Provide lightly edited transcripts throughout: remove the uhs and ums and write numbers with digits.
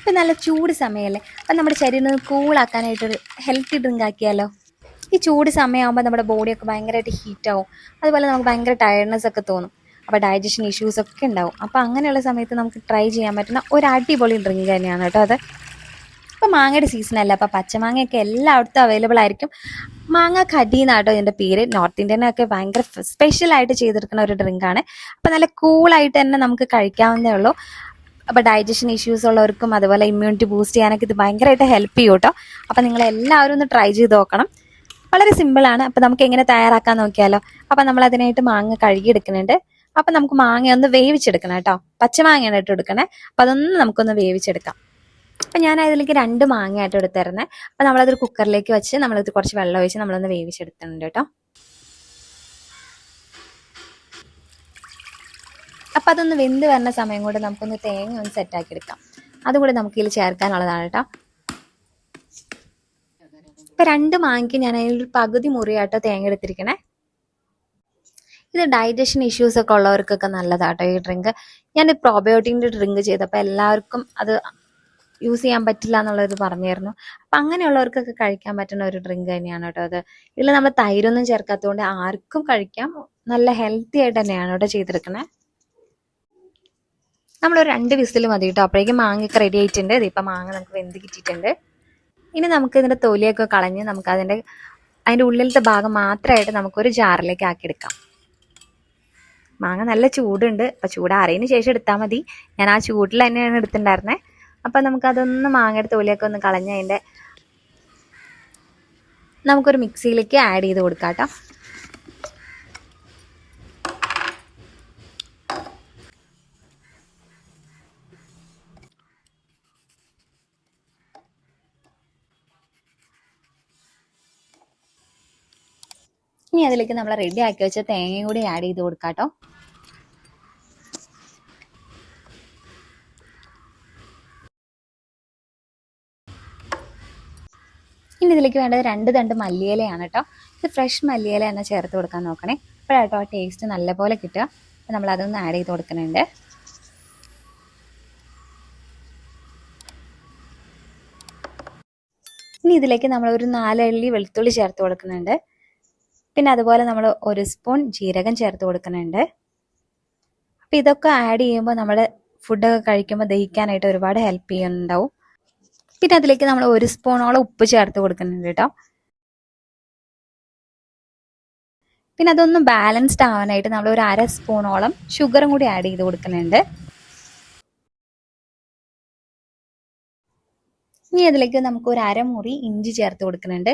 ഇപ്പം നല്ല ചൂട് സമയമല്ലേ, അപ്പം നമ്മുടെ ശരീരം കൂളാക്കാനായിട്ടൊരു ഹെൽത്തി ഡ്രിങ്ക് ആക്കിയാലോ. ഈ ചൂട് സമയമാകുമ്പോൾ നമ്മുടെ ബോഡിയൊക്കെ ഭയങ്കരമായിട്ട് ഹീറ്റാവും, അതുപോലെ നമുക്ക് ഭയങ്കര ടയർഡ്നെസ് ഒക്കെ തോന്നും, അപ്പോൾ ഡൈജഷൻ ഇഷ്യൂസ് ഒക്കെ ഉണ്ടാവും. അപ്പോൾ അങ്ങനെയുള്ള സമയത്ത് നമുക്ക് ട്രൈ ചെയ്യാൻ പറ്റുന്ന ഒരു അടിപൊളി ഡ്രിങ്ക് തന്നെയാണ് കേട്ടോ അത്. ഇപ്പോൾ മാങ്ങയുടെ സീസണല്ല, അപ്പോൾ പച്ചമാങ്ങയൊക്കെ എല്ലായിടത്തും അവൈലബിൾ ആയിരിക്കും. മാങ്ങ കടി എന്നാട്ടോ ഇതിൻ്റെ പേര്. നോർത്ത് ഇന്ത്യനൊക്കെ ഭയങ്കര സ്പെഷ്യലായിട്ട് ചെയ്തെടുക്കുന്ന ഒരു ഡ്രിങ്കാണ്. അപ്പോൾ നല്ല കൂളായിട്ട് തന്നെ നമുക്ക് കഴിക്കാവുന്നേ ഉള്ളൂ. അപ്പോൾ ഡൈജഷൻ ഇഷ്യൂസ് ഉള്ളവർക്കും അതുപോലെ ഇമ്മ്യൂണിറ്റി ബൂസ്റ്റ് ചെയ്യാനൊക്കെ ഇത് ഭയങ്കരമായിട്ട് ഹെൽപ്പ് ചെയ്യും കേട്ടോ. അപ്പോൾ നിങ്ങളെല്ലാവരും ഒന്ന് ട്രൈ ചെയ്ത് നോക്കണം. വളരെ സിമ്പിളാണ്. അപ്പോൾ നമുക്ക് എങ്ങനെ തയ്യാറാക്കാൻ നോക്കിയാലോ. അപ്പോൾ നമ്മൾ അതിനായിട്ട് മാങ്ങ കഴുകിയെടുക്കുന്നുണ്ട്. അപ്പം നമുക്ക് മാങ്ങ ഒന്ന് വേവിച്ചെടുക്കണം കേട്ടോ. പച്ചമാങ്ങയാണ് ഇട്ട് എടുക്കണേ. അപ്പം അതൊന്ന് നമുക്കൊന്ന് വേവിച്ചെടുക്കാം. അപ്പം ഞാൻ അതിലേക്ക് 2 മാങ്ങയായിട്ട് എടുത്തിരുന്നത്. അപ്പം നമ്മളതൊരു കുക്കറിലേക്ക് വെച്ച് നമ്മളത് കുറച്ച് വെള്ളം ഒഴിച്ച് നമ്മളൊന്ന് വേവിച്ചെടുത്തിട്ടുണ്ട് കേട്ടോ. അപ്പം അതൊന്ന് വെന്ത് വരുന്ന സമയം കൊണ്ട് നമുക്കൊന്ന് തേങ്ങ ഒന്ന് സെറ്റാക്കി എടുക്കാം. അതുകൂടി നമുക്ക് ഇതിൽ ചേർക്കാനുള്ളതാണ് കേട്ടോ. ഇപ്പം 2 മാങ്ങയ്ക്ക് ഞാൻ അതിലൊരു പകുതി മുറിയാട്ടോ തേങ്ങ എടുത്തിരിക്കണേ. ഇത് ഡൈജഷൻ ഇഷ്യൂസ് ഒക്കെ ഉള്ളവർക്കൊക്കെ നല്ലതാട്ടോ ഈ ഡ്രിങ്ക്. ഞാൻ പ്രോബയോട്ടിക്കിൻ്റെ ഡ്രിങ്ക് ചെയ്തപ്പോൾ എല്ലാവർക്കും അത് യൂസ് ചെയ്യാൻ പറ്റില്ല എന്നുള്ളത് പറഞ്ഞായിരുന്നു. അപ്പം അങ്ങനെയുള്ളവർക്കൊക്കെ കഴിക്കാൻ പറ്റുന്ന ഒരു ഡ്രിങ്ക് തന്നെയാണ് കേട്ടോ അത്. ഇതിൽ നമ്മൾ തൈരൊന്നും ചേർക്കാത്തതുകൊണ്ട് ആർക്കും കഴിക്കാം. നല്ല ഹെൽത്തി ആയിട്ട് തന്നെയാണ് കേട്ടോ ചെയ്തെടുക്കണേ. നമ്മളൊരു 2 വിസിൽ മതി കേട്ടോ. അപ്പോഴേക്കും മാങ്ങയൊക്കെ റെഡി ആയിട്ടുണ്ട്. ഇതിപ്പോൾ മാങ്ങ നമുക്ക് വെന്ത് കിട്ടിയിട്ടുണ്ട്. ഇനി നമുക്ക് ഇതിൻ്റെ തൊലിയൊക്കെ കളഞ്ഞ് നമുക്ക് അതിൻ്റെ ഉള്ളിലത്തെ ഭാഗം മാത്രമായിട്ട് നമുക്കൊരു ജാറിലേക്ക് ആക്കിയെടുക്കാം. മാങ്ങ നല്ല ചൂടുണ്ട്, അപ്പോൾ ചൂടാറിയതിന് ശേഷം എടുത്താൽ മതി. ഞാൻ ആ ചൂടിൽ തന്നെയാണ് എടുത്തിട്ടുണ്ടായിരുന്നത്. അപ്പം നമുക്കതൊന്ന് മാങ്ങയുടെ തൊലിയൊക്കെ ഒന്ന് കളഞ്ഞ് അതിൻ്റെ നമുക്കൊരു മിക്സിയിലേക്ക് ആഡ് ചെയ്ത് കൊടുക്കാം കേട്ടോ. ഇനി അതിലേക്ക് നമ്മൾ റെഡി ആക്കി വെച്ച തേങ്ങയും കൂടി ആഡ് ചെയ്ത് കൊടുക്കാം കേട്ടോ. ഇനി ഇതിലേക്ക് വേണ്ടത് 2 തണ്ട് മല്ലിയിലയാണ് കേട്ടോ. ഇത് ഫ്രഷ് മല്ലിയില തന്നെ ചേർത്ത് കൊടുക്കാൻ നോക്കണേ. അപ്പോഴാട്ടോ ആ ടേസ്റ്റ് നല്ലപോലെ കിട്ടുക. അപ്പോൾ നമ്മൾ അതൊന്ന് ആഡ് ചെയ്ത് കൊടുക്കുന്നുണ്ട്. ഇനി ഇതിലേക്ക് നമ്മൾ ഒരു 4 അല്ലി വെളുത്തുള്ളി ചേർത്ത് കൊടുക്കുന്നുണ്ട്. പിന്നെ അതുപോലെ നമ്മൾ 1 സ്പൂൺ ജീരകം ചേർത്ത് കൊടുക്കുന്നുണ്ട്. അപ്പോൾ ഇതൊക്കെ ആഡ് ചെയ്യുമ്പോൾ നമ്മൾ ഫുഡൊക്കെ കഴിക്കുമ്പോൾ ദഹിക്കാനായിട്ട് ഒരുപാട് ഹെൽപ്പ് ചെയ്യുന്നുണ്ടാവും. പിന്നെ അതിലേക്ക് നമ്മൾ 1 സ്പൂണോളം ഉപ്പ് ചേർത്ത് കൊടുക്കുന്നുണ്ട് കേട്ടോ. പിന്നെ അതൊന്ന് ബാലൻസ്ഡ് ആവാനായിട്ട് നമ്മൾ ഒരു 1/2 സ്പൂണോളം ഷുഗറും കൂടി ആഡ് ചെയ്ത് കൊടുക്കുന്നുണ്ട്. ഇനി അതിലേക്ക് നമുക്ക് ഒരു 1/2 മുറി ഇഞ്ചി ചേർത്ത് കൊടുക്കുന്നുണ്ട്.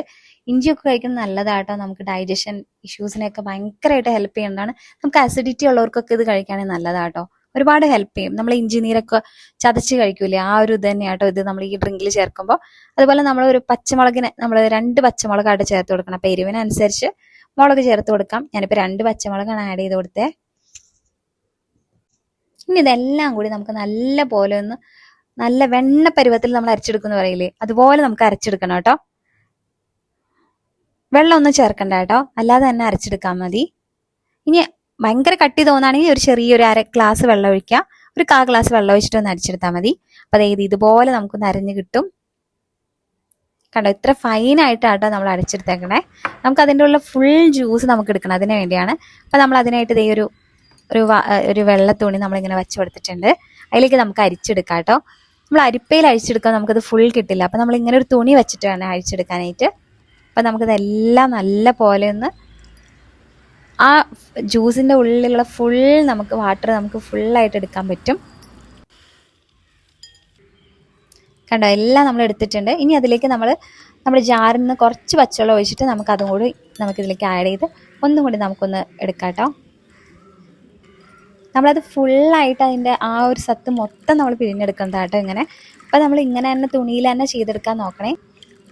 ഇഞ്ചിയൊക്കെ കഴിക്കുന്നത് നല്ലതാട്ടോ. നമുക്ക് ഡൈജഷൻ ഇഷ്യൂസിനെയൊക്കെ ഭയങ്കരമായിട്ട് ഹെൽപ്പ് ചെയ്യുന്നതാണ്. നമുക്ക് അസിഡിറ്റി ഉള്ളവർക്കൊക്കെ ഇത് കഴിക്കുകയാണെങ്കിൽ നല്ലതാട്ടോ. ഒരുപാട് ഹെൽപ്പ് ചെയ്യും. നമ്മൾ ഇഞ്ചി നീരൊക്കെ ചതച്ച് കഴിക്കൂലേ, ആ ഒരു ഇത് തന്നെയാട്ടോ ഇത് നമ്മൾ ഈ ഡ്രിങ്കിൽ ചേർക്കുമ്പോൾ. അതുപോലെ നമ്മൾ ഒരു പച്ചമുളകിന് നമ്മൾ 2 പച്ചമുളകായിട്ട് ചേർത്ത് കൊടുക്കണം. അപ്പോൾ എരിവിനനുസരിച്ച് മുളക് ചേർത്ത് കൊടുക്കാം. ഞാനിപ്പോൾ 2 പച്ചമുളകാണ് ആഡ് ചെയ്ത് കൊടുത്തത്. ഇനി ഇതെല്ലാം കൂടി നമുക്ക് നല്ല പോലെ ഒന്ന് നല്ല വെണ്ണ പരുവത്തിൽ നമ്മൾ അരച്ചെടുക്കുന്ന പറയില്ലേ, അതുപോലെ നമുക്ക് അരച്ചെടുക്കണം കേട്ടോ. വെള്ളം ഒന്നും ചേർക്കണ്ട കേട്ടോ, അല്ലാതെ തന്നെ അരച്ചെടുക്കാൻ മതി. ഇനി ഭയങ്കര കട്ടി തോന്നുകയാണെങ്കിൽ ഒരു ചെറിയൊരു 1/2 ഗ്ലാസ് വെള്ളം ഒഴിക്കുക. ഒരു 1/4 ഗ്ലാസ് വെള്ളം ഒഴിച്ചിട്ട് ഒന്ന് അരച്ചെടുത്താൽ മതി. അപ്പോൾ അതായത് ഇതുപോലെ നമുക്കൊന്ന് അരഞ്ഞ് കിട്ടും. കണ്ടോ, ഇത്ര ഫൈനായിട്ടാട്ടോ നമ്മൾ അരച്ചെടുത്തേക്കണേ. നമുക്ക് അതിൻ്റെ ഉള്ള ഫുൾ ജ്യൂസ് നമുക്ക് എടുക്കണം, അതിന് വേണ്ടിയാണ്. അപ്പോൾ നമ്മൾ അതിനായിട്ട് ഇതേ ഒരു വെള്ള തുണി നമ്മളിങ്ങനെ വെച്ച് കൊടുത്തിട്ടുണ്ട്. അതിലേക്ക് നമുക്ക് അരിച്ചെടുക്കാം കേട്ടോ. നമ്മൾ അരിപ്പയിൽ അഴിച്ചെടുക്കാൻ നമുക്കത് ഫുൾ കിട്ടില്ല. അപ്പോൾ നമ്മൾ ഇങ്ങനെ ഒരു തുണി വെച്ചിട്ട് വേണം അഴിച്ചെടുക്കാനായിട്ട്. അപ്പം നമുക്കിതെല്ലാം നല്ല പോലെ ഒന്ന് ആ ജ്യൂസിൻ്റെ ഉള്ളിലുള്ള ഫുൾ നമുക്ക് വാട്ടർ നമുക്ക് ഫുള്ളായിട്ട് എടുക്കാൻ പറ്റും. കണ്ടോ, എല്ലാം നമ്മൾ എടുത്തിട്ടുണ്ട്. ഇനി അതിലേക്ക് നമ്മുടെ ജാറിൽ നിന്ന് കുറച്ച് പച്ചവെള്ളം ഒഴിച്ചിട്ട് നമുക്കതും കൂടി നമുക്കിതിലേക്ക് ആഡ് ചെയ്ത് ഒന്നും കൂടി നമുക്കൊന്ന് എടുക്കാം കേട്ടോ. നമ്മളത് ഫുള്ളായിട്ട് അതിൻ്റെ ആ ഒരു സത്ത് മൊത്തം നമ്മൾ പിഴിഞ്ഞെടുക്കുന്നത് കേട്ടോ ഇങ്ങനെ. അപ്പോൾ നമ്മൾ ഇങ്ങനെ തന്നെ തുണിയിൽ തന്നെ ചെയ്തെടുക്കാൻ നോക്കണേ.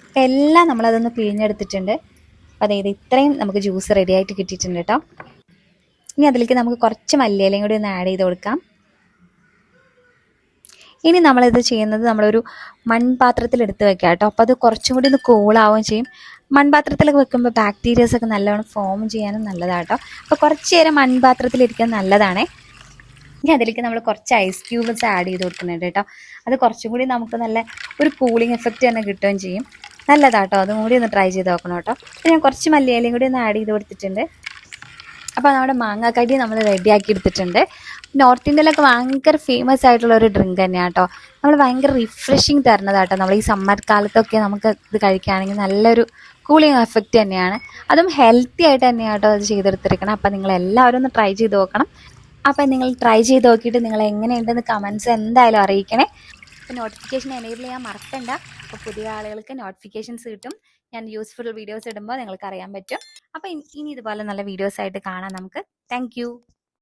അപ്പോൾ എല്ലാം നമ്മളതൊന്ന് പിഴിഞ്ഞെടുത്തിട്ടുണ്ട്. അപ്പോൾ അതായത് ഇത്രയും നമുക്ക് ജ്യൂസ് റെഡി ആയിട്ട് കിട്ടിയിട്ടുണ്ട് കേട്ടോ. ഇനി അതിലേക്ക് നമുക്ക് കുറച്ച് മല്ലിയിലയും കൂടി ഒന്ന് ആഡ് ചെയ്ത് കൊടുക്കാം. ഇനി നമ്മളിത് ചെയ്യുന്നത് നമ്മളൊരു മൺപാത്രത്തിൽ എടുത്ത് വെക്കാം കേട്ടോ. അപ്പോൾ അത് കുറച്ചും കൂടി ഒന്ന് കൂളാവുകയും ചെയ്യും. മൺപാത്രത്തിലൊക്കെ വെക്കുമ്പോൾ ബാക്ടീരിയസ് ഒക്കെ നല്ലവണ്ണം ഫോം ചെയ്യാനും നല്ലതാണ് കേട്ടോ. അപ്പോൾ കുറച്ച് നേരം മൺപാത്രത്തിലിരിക്കാൻ നല്ലതാണേ. ഇനി അതിലേക്ക് നമ്മൾ കുറച്ച് ഐസ് ക്യൂബ്സ് ആഡ് ചെയ്ത് കൊടുക്കുന്നുണ്ട് കേട്ടോ. അത് കുറച്ചും കൂടി നമുക്ക് നല്ല ഒരു കൂളിംഗ് എഫക്റ്റ് തന്നെ കിട്ടുകയും ചെയ്യും. നല്ലതാട്ടോ, അതും കൂടി ഒന്ന് ട്രൈ ചെയ്ത് നോക്കണം കേട്ടോ. അപ്പോൾ ഞാൻ കുറച്ച് മല്ലിയിലയും കൂടി ഒന്ന് ആഡ് ചെയ്ത് കൊടുത്തിട്ടുണ്ട്. അപ്പോൾ നമ്മുടെ മാങ്ങാക്കടി നമ്മൾ റെഡിയാക്കി എടുത്തിട്ടുണ്ട്. നോർത്ത് ഇന്ത്യയിലൊക്കെ ഭയങ്കര ഫേമസ് ആയിട്ടുള്ള ഒരു ഡ്രിങ്ക് തന്നെയാണ് കേട്ടോ. നമ്മൾ ഭയങ്കര റിഫ്രഷിങ് തരുന്നതാട്ടോ. നമ്മൾ ഈ സമ്മർ കാലത്തൊക്കെ നമുക്ക് ഇത് കഴിക്കുകയാണെങ്കിൽ നല്ലൊരു കൂളിംഗ് എഫക്റ്റ് തന്നെയാണ്. അതും ഹെൽത്തി ആയിട്ട് തന്നെയാണ് കേട്ടോ അത് ചെയ്തെടുത്തിരിക്കണം. അപ്പോൾ നിങ്ങൾ എല്ലാവരും ഒന്ന് ട്രൈ ചെയ്ത് നോക്കണം. അപ്പോൾ നിങ്ങൾ ട്രൈ ചെയ്ത് നോക്കിയിട്ട് നിങ്ങൾ എങ്ങനെയുണ്ടെന്ന് കമൻറ്റ്സ് എന്തായാലും അറിയിക്കണേ. അപ്പോൾ നോട്ടിഫിക്കേഷൻ എനേബിൾ ചെയ്യാൻ മറക്കണ്ട. അപ്പോൾ പുതിയ ആളുകൾക്ക് നോട്ടിഫിക്കേഷൻസ് കിട്ടും. ഞാൻ യൂസ്ഫുൾ വീഡിയോസ് ഇടുമ്പോൾ നിങ്ങൾക്ക് അറിയാൻ പറ്റും. അപ്പോൾ ഇനി ഇതുപോലെ നല്ല വീഡിയോസ് ആയിട്ട് കാണാം നമുക്ക്. താങ്ക്